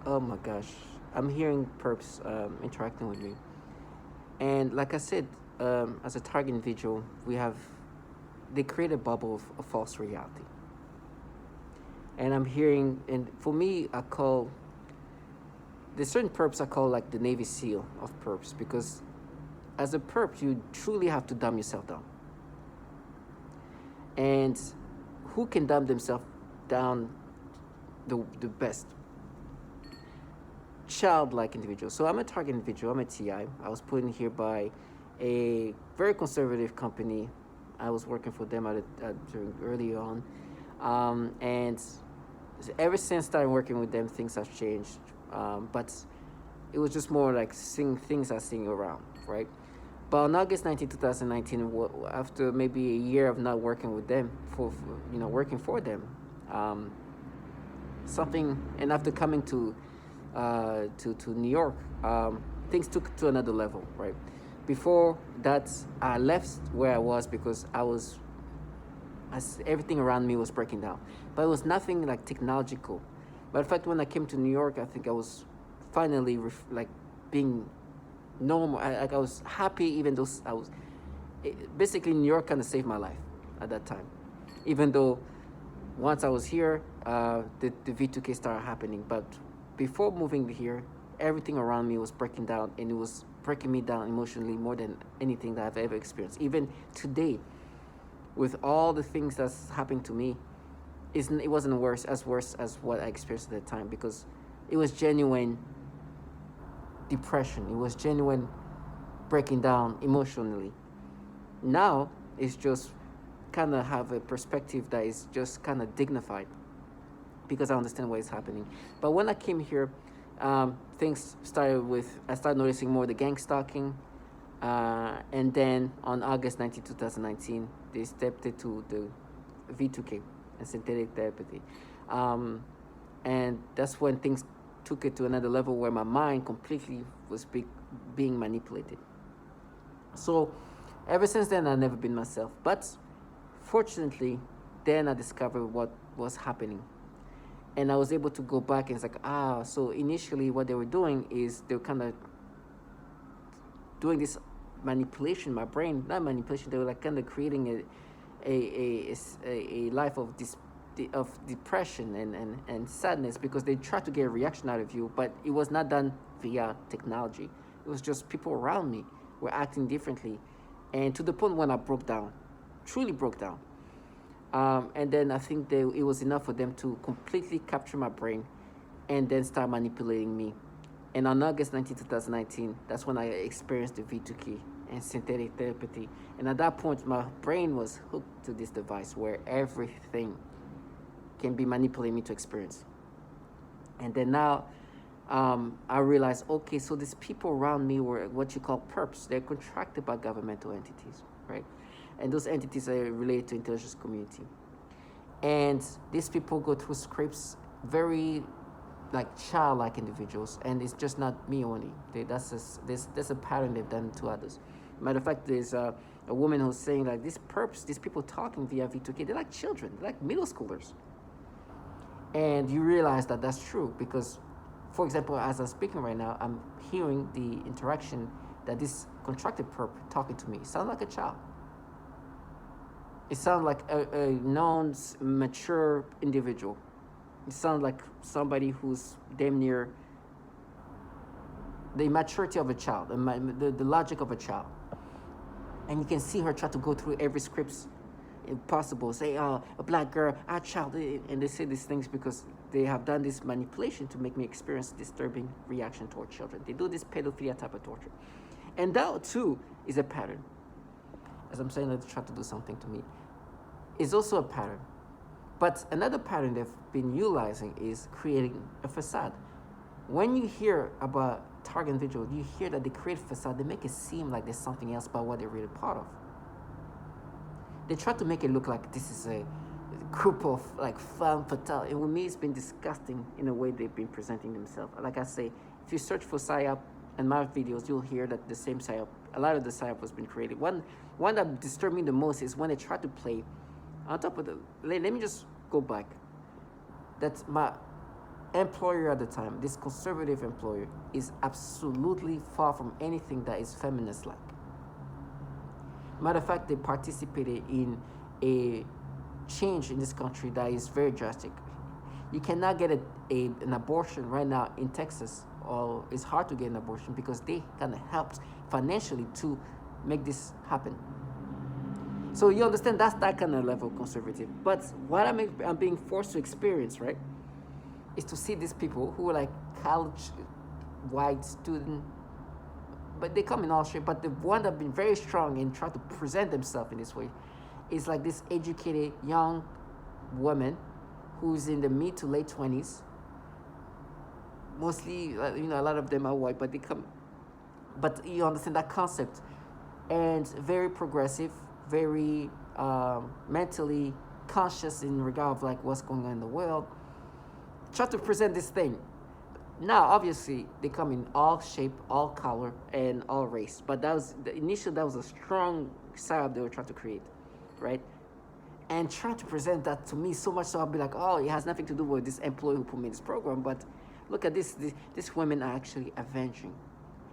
Oh my gosh, I'm hearing perps interacting with me, and like I said, as a target individual, we have they create a bubble of a false reality, and I'm hearing, and for me, I call there's certain perps I call like the Navy SEAL of perps because as a perp, you truly have to dumb yourself down, and who can dumb themselves down the best? Childlike individual. So I'm a target individual. I'm a TI. I was put in here by a very conservative company. I was working for them during early on, and ever since starting working with them, things have changed. But it was just more like seeing things I seeing around, right? But on August 19, 2019, after maybe a year of not working with them working for them, um, something, and after coming to New York, things took to another level, right? Before that, I left where I was because as everything around me was breaking down, but it was nothing like technological. But in fact, when I came to New York, I think I was finally like being normal. I was happy, even though basically New York kind of saved my life at that time, even though once I was here, the V2K started happening. But before moving here, everything around me was breaking down, and it was breaking me down emotionally more than anything that I've ever experienced. Even today, with all the things that's happening to me, it wasn't worse as what I experienced at the time because it was genuine depression. It was genuine breaking down emotionally. Now it's just kind of have a perspective that is just kind of dignified because I understand what is happening. But when I came here, things started with I started noticing more the gang stalking, and then on August 19, 2019, they stepped into the V2K and synthetic therapy, um, and that's when things took it to another level where my mind completely was being manipulated. So ever since then, I've never been myself. But fortunately, then I discovered what was happening. And I was able to go back and it's like, so initially what they were doing is they were kind of doing this manipulation in my brain. Not manipulation, they were like kind of creating a life of of depression and sadness because they tried to get a reaction out of you, but it was not done via technology. It was just people around me were acting differently. And to the point when I broke down, truly broke down. And then I think it was enough for them to completely capture my brain and then start manipulating me. And on August 19, 2019, that's when I experienced the V2K and synthetic therapy. And at that point, my brain was hooked to this device where everything can be manipulated me to experience. And then now I realized, okay, so these people around me were what you call perps. They're contracted by governmental entities, right? And those entities are related to intelligence community. And these people go through scripts very like childlike individuals, and it's just not me only. There's a pattern they've done to others. Matter of fact, there's a woman who's saying like these perps, these people talking via V2K, they're like children, they're like middle schoolers. And you realize that that's true because, for example, as I'm speaking right now, I'm hearing the interaction that this contracted perp talking to me sounds like a child. It sounds like a known mature individual. It sounds like somebody who's damn near the maturity of a child, the logic of a child. And you can see her try to go through every script possible. Say, a black girl, a child. And they say these things because they have done this manipulation to make me experience disturbing reaction toward children. They do this pedophilia type of torture. And that, too, is a pattern. As I'm saying, they try to do something to me. It's also a pattern. But another pattern they've been utilizing is creating a facade. When you hear about target individual, you hear that they create a facade, they make it seem like there's something else about what they're really part of. They try to make it look like this is a group of like femme fatale. And with me, it's been disgusting in the way they've been presenting themselves. Like I say, if you search for PSYOP in my videos, you'll hear that the same PSYOP, a lot of the PSYOP was been created. One that disturbed me the most is when they try to play on top of the. Let me just go back. That's employer at the time, this conservative employer, is absolutely far from anything that is feminist like. Matter of fact, they participated in a change in this country that is very drastic. You cannot get an abortion right now in Texas, or it's hard to get an abortion because they kind of helped financially to make this happen. So you understand that's that kind of level of conservative. But what I'm being forced to experience, right, is to see these people who are like college white student, but they come in all shape. But the one that have been very strong and try to present themselves in this way is like this educated young woman who's in the mid to late 20s. Mostly, a lot of them are white, but they come. But you understand that concept, and very progressive, very mentally conscious in regard of like what's going on in the world. Try to present this thing. Now, obviously, they come in all shape, all color, and all race. But that was that was a strong setup they were trying to create, right? And trying to present that to me so much so I'll be like, oh, it has nothing to do with this employee who put me in this program. But look at this. These women are actually avenging.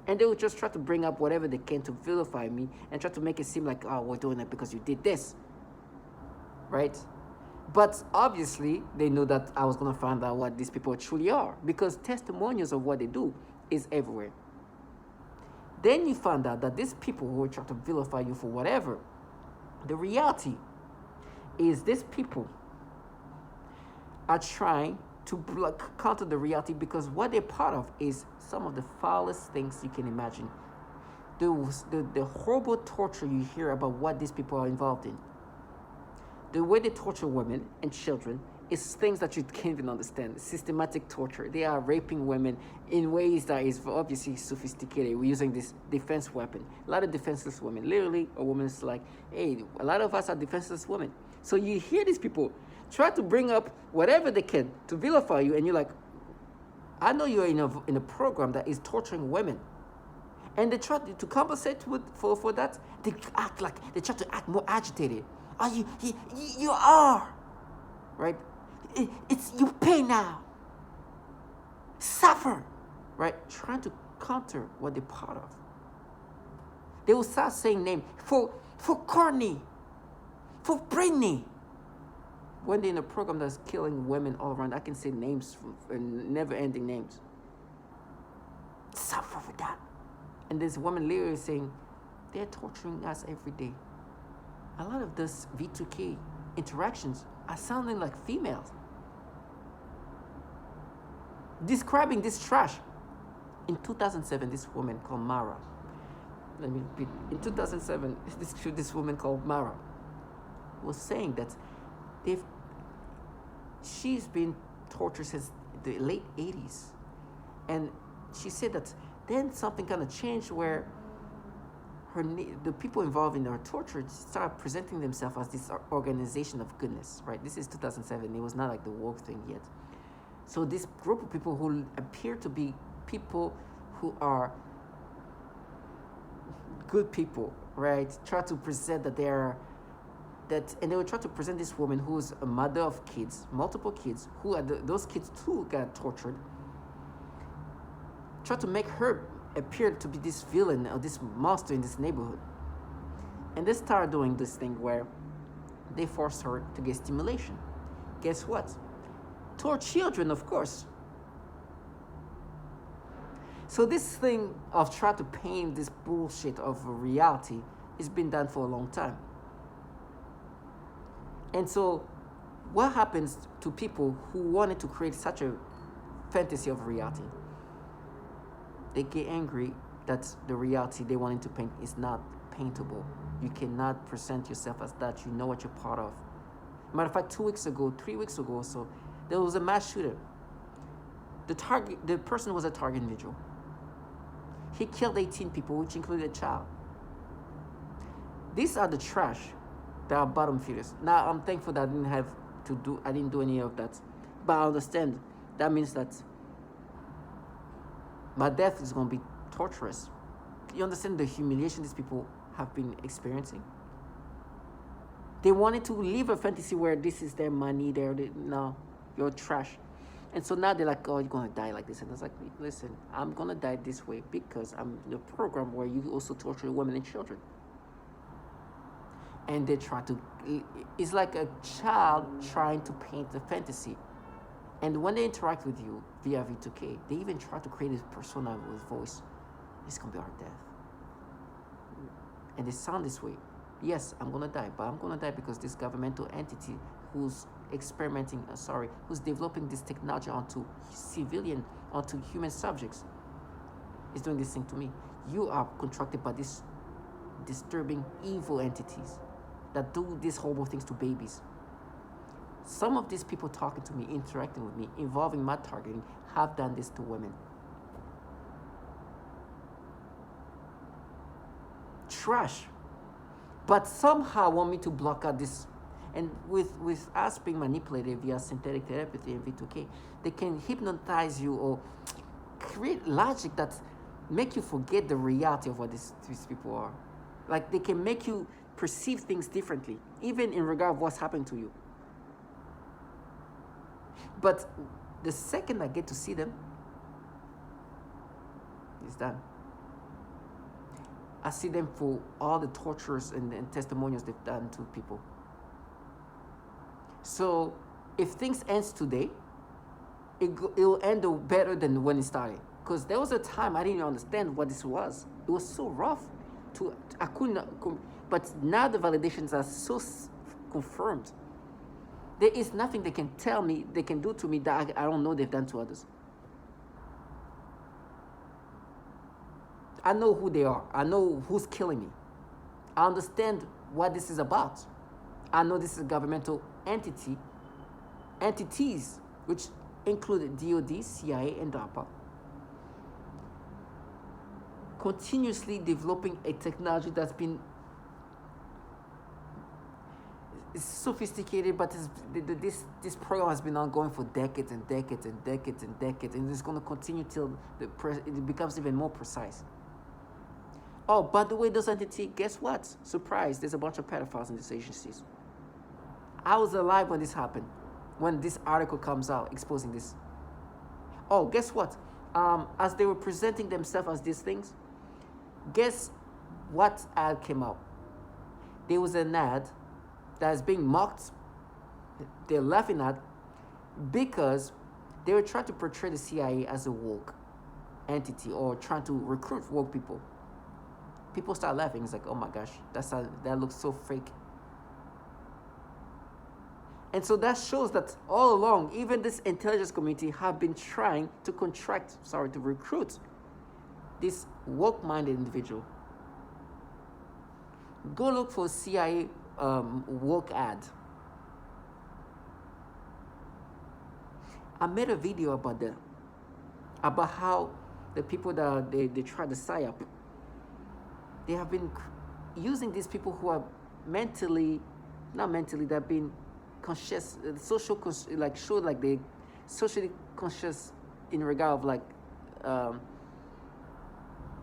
And they would just try to bring up whatever they can to vilify me and try to make it seem like, oh, we're doing it because you did this, right? But obviously, they knew that I was going to find out what these people truly are, because testimonials of what they do is everywhere. Then you find out that these people who are trying to vilify you for whatever, the reality is these people are trying to counter the reality, because what they're part of is some of the foulest things you can imagine. The horrible torture you hear about what these people are involved in. The way they torture women and children is things that you can't even understand. Systematic torture. They are raping women in ways that is obviously sophisticated. We're using this defense weapon. A lot of defenseless women. Literally, a woman is like, hey, a lot of us are defenseless women. So you hear these people try to bring up whatever they can to vilify you, and you're like, I know you're in a program that is torturing women. And they try to compensate for that. They try to act more agitated. Oh, you are, right? It's you pay now. Suffer, right? Trying to counter what they're part of. They will start saying names for Courtney, for Brittany. When they're in a program that's killing women all around, I can say names, never-ending names. Suffer for that. And this woman literally saying, they're torturing us every day. A lot of this V2K interactions are sounding like females. Describing this trash. In 2007, this woman called Mara. Let me repeat. In 2007, this woman called Mara was saying that she's been tortured since the late 80s. And she said that then something kind of changed where the people involved in her torture started presenting themselves as this organization of goodness, right? This is 2007. It was not like the woke thing yet. So this group of people who appear to be people who are good people, right? Try to present that and they would try to present this woman who's a mother of kids, multiple kids, who are those kids too got tortured. Try to make her appear to be this villain or this monster in this neighborhood. And they start doing this thing where they force her to get stimulation. Guess what? To her children, of course. So this thing of trying to paint this bullshit of reality has been done for a long time. And so what happens to people who wanted to create such a fantasy of reality? They get angry that the reality they wanted to paint is not paintable. You cannot present yourself as that. You know what you're part of. Matter of fact, 3 weeks ago or so, there was a mass shooter. The person was a target individual. He killed 18 people, which included a child. These are the trash that are bottom feeders. Now, I'm thankful that I didn't do any of that. But I understand that means that my death is going to be torturous. You understand the humiliation these people have been experiencing? They wanted to live a fantasy where this is their money, no, you're trash. And so now they're like, oh, you're going to die like this. And I was like, listen, I'm going to die this way because I'm in a program where you also torture women and children. And they try to, it's like a child trying to paint a fantasy. And when they interact with you via V2K, they even try to create a persona with voice. It's going to be our death. And they sound this way. Yes, I'm going to die, but I'm going to die because this governmental entity who's who's developing this technology onto human subjects is doing this thing to me. You are contracted by these disturbing, evil entities that do these horrible things to babies. Some of these people talking to me, interacting with me, involving my targeting, have done this to women. Trash. But somehow want me to block out this. And with us being manipulated via synthetic telepathy and V2K, they can hypnotize you or create logic that make you forget the reality of what these people are. Like they can make you perceive things differently, even in regard of what's happened to you. But the second I get to see them, it's done. I see them for all the tortures and testimonials they've done to people. So if things ends today, it'll end better than when it started. Because there was a time I didn't understand what this was. It was so rough. I couldn't. But now the validations are so confirmed. There is nothing they can tell me, they can do to me that I don't know they've done to others. I know who they are. I know who's killing me. I understand what this is about. I know this is a governmental entities, which include DOD, CIA, and DARPA, continuously developing a technology that's been sophisticated, but this program has been ongoing for decades and decades and decades and decades, and it's going to continue till it becomes even more precise. Oh, by the way, those entities, guess what? Surprise, there's a bunch of pedophiles in these agencies. I was alive when this happened, when this article comes out exposing this. Oh, guess what? As they were presenting themselves as these things, guess what ad came out? There was an ad that is being mocked. They're laughing at because they were trying to portray the CIA as a woke entity or trying to recruit woke people. People start laughing. It's like, oh my gosh, that looks so fake. And so that shows that all along, even this intelligence community have been trying to recruit this woke-minded individual. Go look for CIA woke ad. I made a video about that, about how the people that they try to PSYOP, they have been using these people who are they've been conscious, they socially conscious in regard of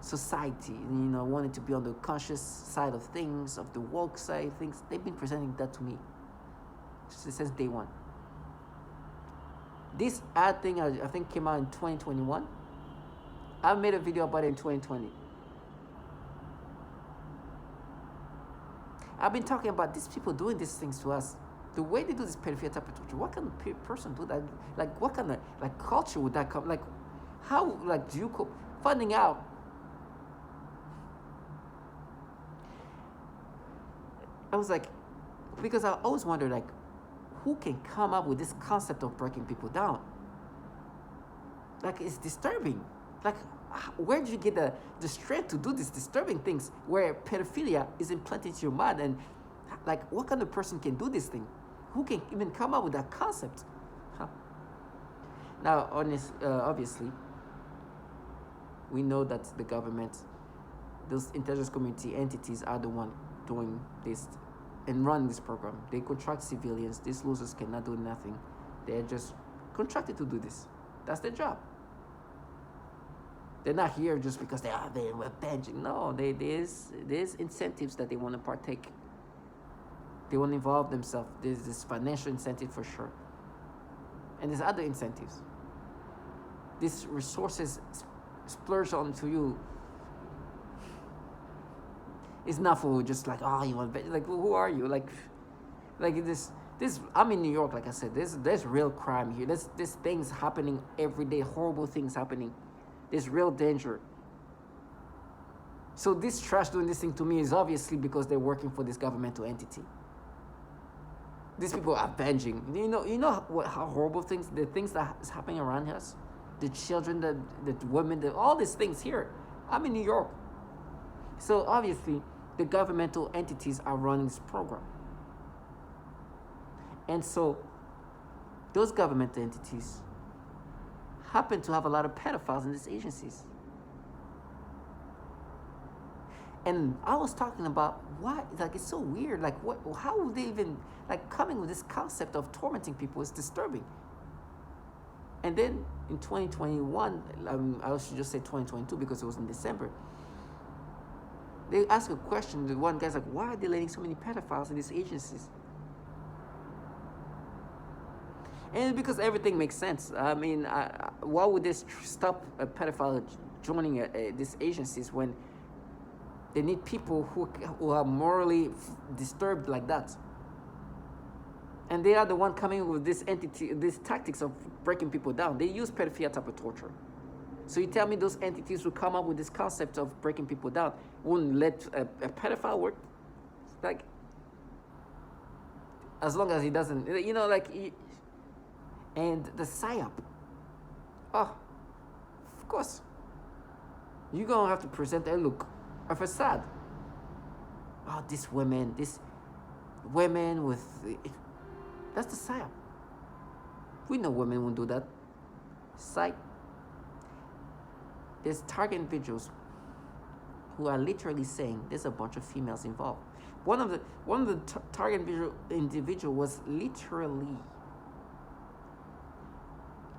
society, wanting to be on the conscious side of things, of the woke side of things. They've been presenting that to me since day one. This ad thing, I think, came out in 2021. I made a video about it in 2020. I've been talking about these people doing these things to us. The way they do this pedophilia type of torture, what kind of person do that? Like, what kind of culture would that come? Like, how do you cope? Finding out. I was like, because I always wondered, who can come up with this concept of breaking people down? It's disturbing. Where did you get the strength to do these disturbing things where pedophilia is implanted into your mind? And what kind of person can do this thing? Who can even come up with that concept? Now, obviously, we know that the government, those intelligence community entities are the one doing this and running this program. They contract civilians. These losers cannot do nothing. They're just contracted to do this. That's their job. They're not here just because they're avenging. No, there's incentives that they want to partake. They want to involve themselves. There's this financial incentive for sure. And there's other incentives. these resources splurge onto you, it's not for just like, oh, you want like, who are you, like this I'm in New York, like I said, there's real crime here, there's things happening every day, horrible things happening, there's real danger. So this trash doing this thing to me is obviously because they're working for this governmental entity. These people are avenging. You know how horrible the things that is happening around us, the children, the women, all these things here. I'm in New York, so obviously the governmental entities are running this program, and so those governmental entities happen to have a lot of pedophiles in these agencies. And I was talking about why, like, it's so weird. Like, how would they even, like, coming with this concept of tormenting people is disturbing. And then in 2021, I should just say 2022 because it was in December, they asked a question. The one guy's like, why are they letting so many pedophiles in these agencies? And it's because everything makes sense. I mean, why would they stop a pedophile joining these agencies when they need people who are morally disturbed like that? And they are the one coming with this entity, these tactics of breaking people down. They use pedophilia type of torture. So you tell me those entities who come up with this concept of breaking people down wouldn't let a pedophile work? Like, as long as he doesn't, and the PSYOP. Oh, of course. You're going to have to present a look, a facade. Oh, these women with, that's the PSYOP. We know women won't do that. Psych. There's target individuals who are literally saying there's a bunch of females involved. One of the target individual was literally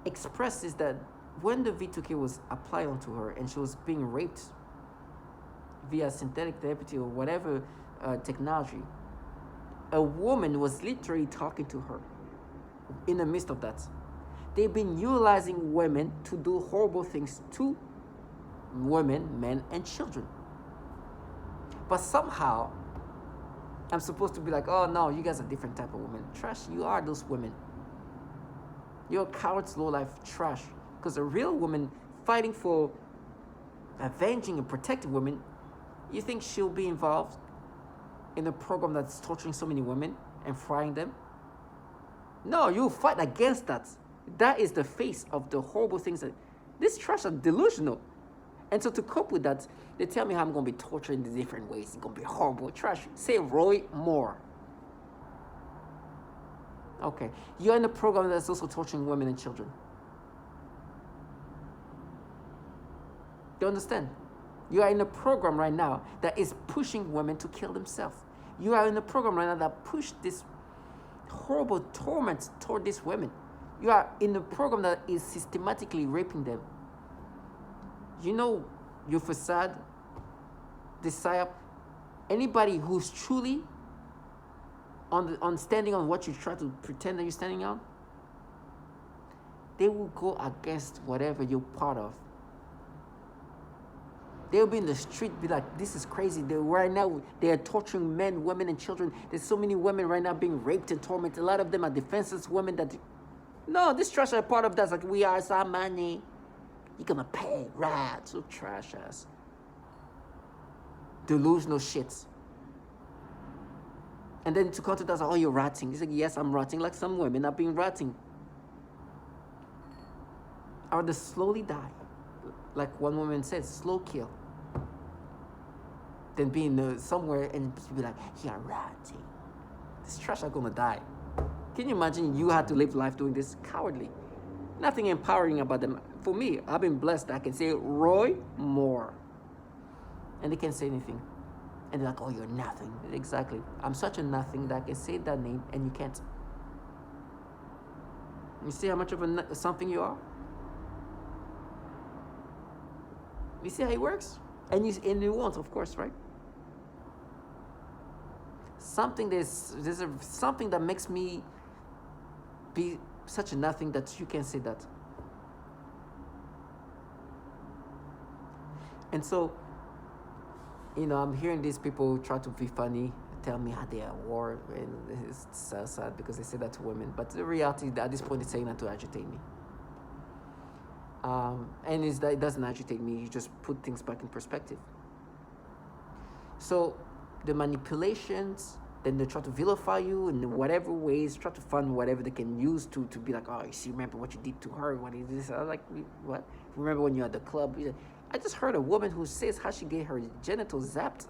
expresses that when the V2K was applied onto her and she was being raped via synthetic therapy or whatever technology, a woman was literally talking to her in the midst of that. They've been utilizing women to do horrible things to women, men, and children. But somehow, I'm supposed to be like, oh no, you guys are different type of women. Trash, you are those women. You're cowards, low-life trash. Because a real woman fighting for avenging and protecting women, you think she'll be involved in a program that's torturing so many women and frying them? No, you'll fight against that. That is the face of the horrible things that this trash are delusional. And so to cope with that, they tell me how I'm going to be tortured in different ways. It's going to be horrible trash. Say Roy Moore. Okay, you're in a program that's also torturing women and children. You understand? You are in a program right now that is pushing women to kill themselves. You are in a program right now that push this horrible torment toward these women. You are in a program that is systematically raping them. You know your facade, the PSYOP, anybody who's truly on standing on what you try to pretend that you're standing on, they will go against whatever you're part of. They'll be in the street, be like, this is crazy. Right now, they are torturing men, women, and children. There's so many women right now being raped and tormented. A lot of them are defenseless women that... No, this trash are part of that. It's like, we are some money. You're gonna pay, right? So trash ass. Delusional shits. And then to counter that, oh, you're ratting. He's like, yes, I'm ratting like some women are being ratting. Or they slowly die. Like one woman said, slow kill. Then being somewhere and be like, you're ratting. This trash are gonna die. Can you imagine you had to live life doing this? Cowardly. Nothing empowering about them. For me, I've been blessed that I can say Roy Moore. And they can't say anything. And they're like, oh, you're nothing. Exactly. I'm such a nothing that I can say that name and you can't. You see how much of a something you are? You see how it works? And you won't, of course, right? There's something that makes me be such a nothing that you can't say that. And so, I'm hearing these people try to be funny, tell me how they are at war, and it's so sad because they say that to women. But the reality at this point, they're saying that to agitate me. And it's that it doesn't agitate me. You just put things back in perspective. So the manipulations, then they try to vilify you in whatever ways, try to find whatever they can use to be like, oh, you see, remember what you did to her, what is this? I was like, what? Remember when you were at the club? I just heard a woman who says how she get her genitals zapped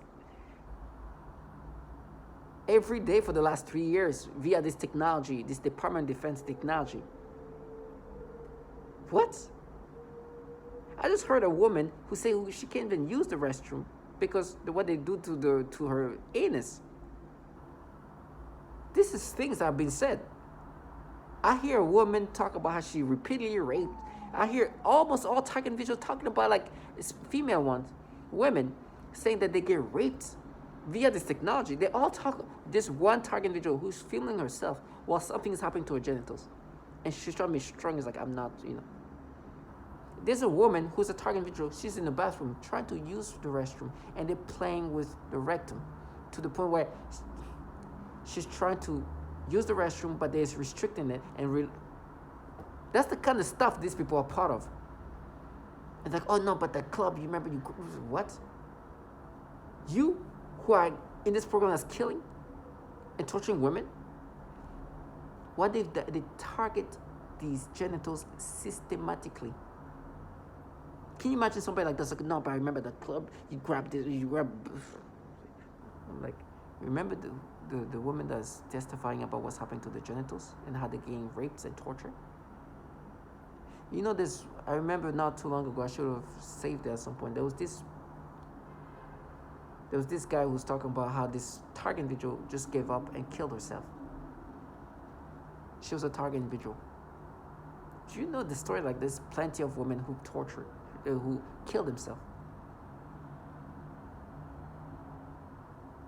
every day for the last 3 years via this technology, this Department of Defense technology. What? I just heard a woman who say she can't even use the restroom because what they do to her anus. This is things that have been said. I hear a woman talk about how she repeatedly raped. I hear almost all target videos talking about like female ones, women, saying that they get raped via this technology. They all talk. This one target video who's filming herself while something is happening to her genitals, and she's trying to be strong. It's like, I'm not. There's a woman who's a target individual. She's in the bathroom trying to use the restroom, and they're playing with the rectum to the point where she's trying to use the restroom, but they're restricting it. That's the kind of stuff these people are part of. It's like, oh no, but the club, you remember you what? You who are in this program that's killing and torturing women, what they target these genitals systematically. Can you imagine somebody like this? Like, no, but I remember the club. You grabbed it. You grabbed. I'm like, remember the woman that's testifying about what's happening to the genitals and how they're getting raped and tortured. This. I remember not too long ago. I should have saved it at some point. There was this guy who was talking about how this target individual just gave up and killed herself. She was a target individual. Do you know the story? Like, there's plenty of women who tortured. Who killed himself.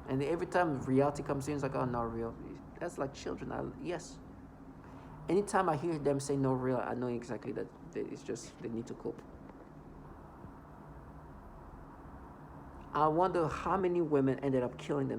And every time reality comes in, it's like, oh, not real. That's like children. Yes. Anytime I hear them say no real, I know exactly that it's just they need to cope. I wonder how many women ended up killing themselves.